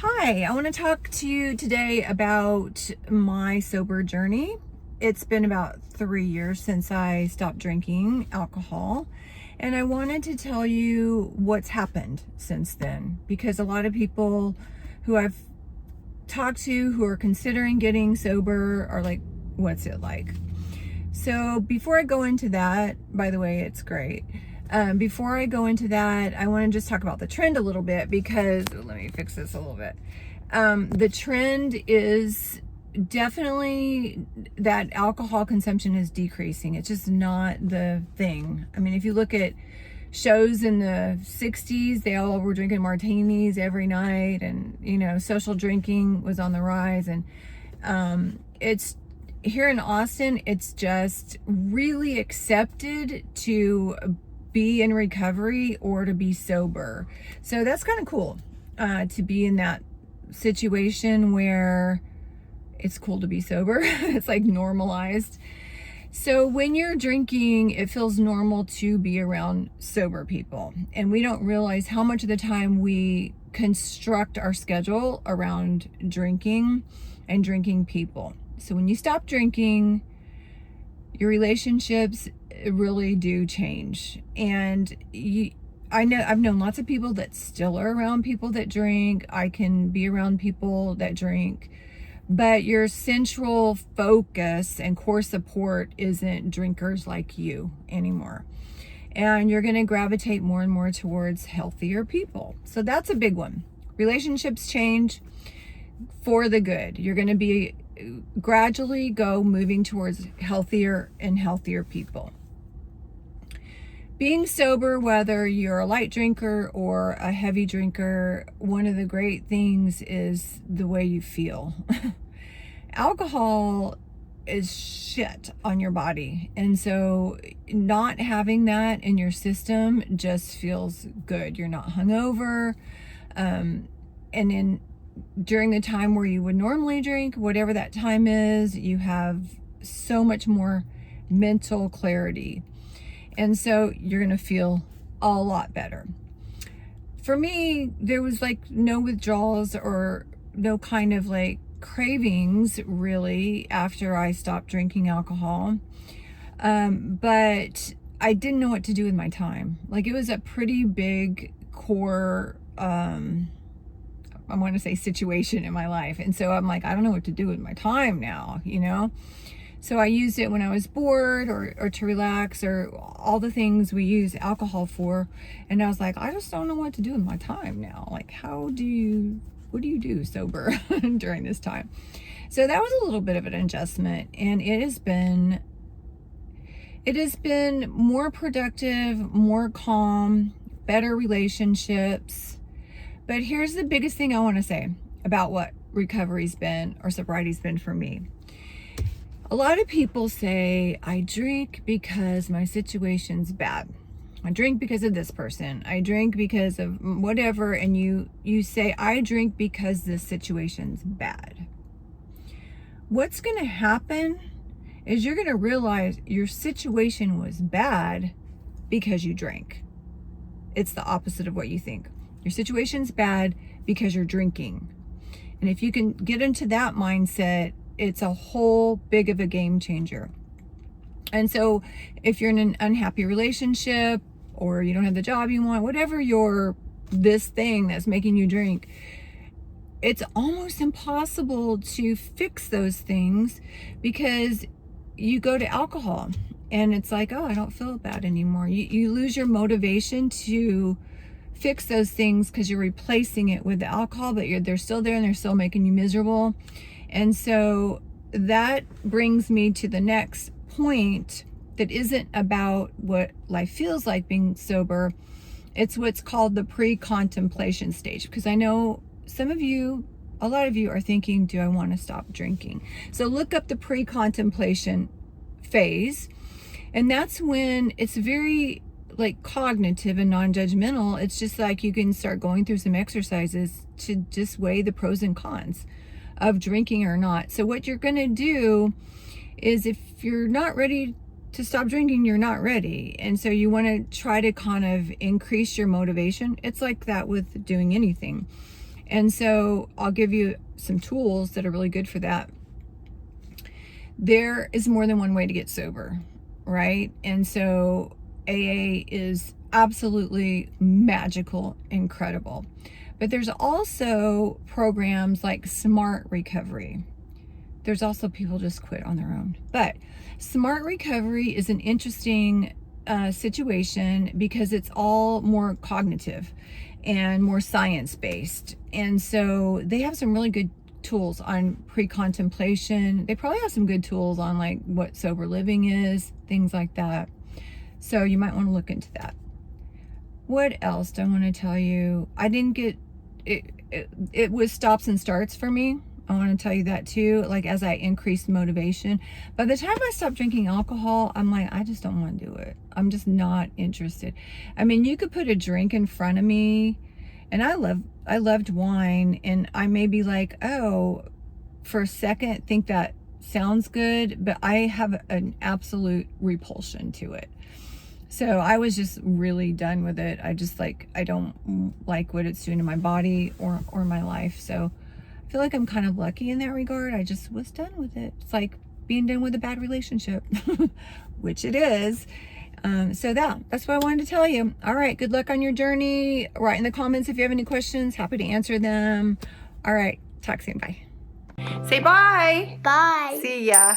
Hi, I want to talk to you today about my sober journey. It's been about 3 years since I stopped drinking alcohol, and I wanted to tell you what's happened since then, because a lot of people who I've talked to who are considering getting sober are like, what's it like? So before I go into that, by the way, it's great. Before I go into that, I want to just talk about the trend a little bit, because let me fix this a little bit. The trend is definitely that alcohol consumption is decreasing. It's just not the thing. I mean, if you look at shows in the 60s, they all were drinking martinis every night, and social drinking was on the rise. And it's here in Austin, it's just really accepted to be in recovery or to be sober. So that's kind of cool, to be in that situation where it's cool to be sober. It's like normalized. So when you're drinking, it feels normal to be around sober people. And we don't realize how much of the time we construct our schedule around drinking and drinking people. So when you stop drinking, your relationships really do change. And I've known lots of people that still are around people that drink. I can be around people that drink, but your central focus and core support isn't drinkers like you anymore. And you're going to gravitate more and more towards healthier people. So that's a big one. Relationships change for the good. You're going to be gradually moving towards healthier and healthier people. Being sober, whether you're a light drinker or a heavy drinker, one of the great things is the way you feel. Alcohol is shit on your body. And so not having that in your system just feels good. You're not hungover. And then during the time where you would normally drink, whatever that time is, you have so much more mental clarity. And so you're going to feel a lot better. For me, there was like no withdrawals or no kind of like cravings really after I stopped drinking alcohol. But I didn't know what to do with my time. Like, it was a pretty big core, I want to say, situation in my life. And so I'm like, I don't know what to do with my time now, So I used it when I was bored or to relax, or all the things we use alcohol for. And I was like, I just don't know what to do with my time now. Like, what do you do sober during this time? So that was a little bit of an adjustment, and it has been more productive, more calm, better relationships. But here's the biggest thing I want to say about what recovery's been, or sobriety's been for me. A lot of people say, I drink because my situation's bad. I drink because of this person. I drink because of whatever. And you say, I drink because this situation's bad. What's going to happen is you're going to realize your situation was bad because you drank. It's the opposite of what you think. Your situation's bad because you're drinking. And if you can get into that mindset, it's a whole big of a game changer. And so if you're in an unhappy relationship, or you don't have the job you want, whatever this thing that's making you drink, it's almost impossible to fix those things, because you go to alcohol and it's like, oh, I don't feel bad anymore. You lose your motivation to fix those things because you're replacing it with the alcohol, but they're still there and they're still making you miserable. And so that brings me to the next point that isn't about what life feels like being sober. It's what's called the pre-contemplation stage. Because I know a lot of you are thinking, do I want to stop drinking? So look up the pre-contemplation phase. And that's when it's very like cognitive and non-judgmental. It's just like you can start going through some exercises to just weigh the pros and cons of drinking or not. So what you're going to do is, if you're not ready to stop drinking, you're not ready. And so you want to try to kind of increase your motivation. It's like that with doing anything. And so I'll give you some tools that are really good for that. There is more than one way to get sober, right? And so AA is absolutely magical, incredible. But there's also programs like Smart Recovery. There's also people just quit on their own. But Smart Recovery is an interesting situation because it's all more cognitive and more science-based. And so they have some really good tools on pre-contemplation. They probably have some good tools on like what sober living is, things like that. So you might want to look into that. What else do I want to tell you? I didn't get it was stops and starts for me. I want to tell you that too, like as I increased motivation. By the time I stopped drinking alcohol, I'm like, I just don't want to do it. I'm just not interested. I mean, you could put a drink in front of me, and I loved wine, and I may be like, oh, for a second think that sounds good, but I have an absolute repulsion to it. So I was just really done with it. I just I don't like what it's doing to my body or my life. So I feel like I'm kind of lucky in that regard. I just was done with it. It's like being done with a bad relationship, which it is. So that's what I wanted to tell you. All right, good luck on your journey. Write in the comments if you have any questions. Happy to answer them. All right, talk soon. Bye. Say bye. Bye. See ya.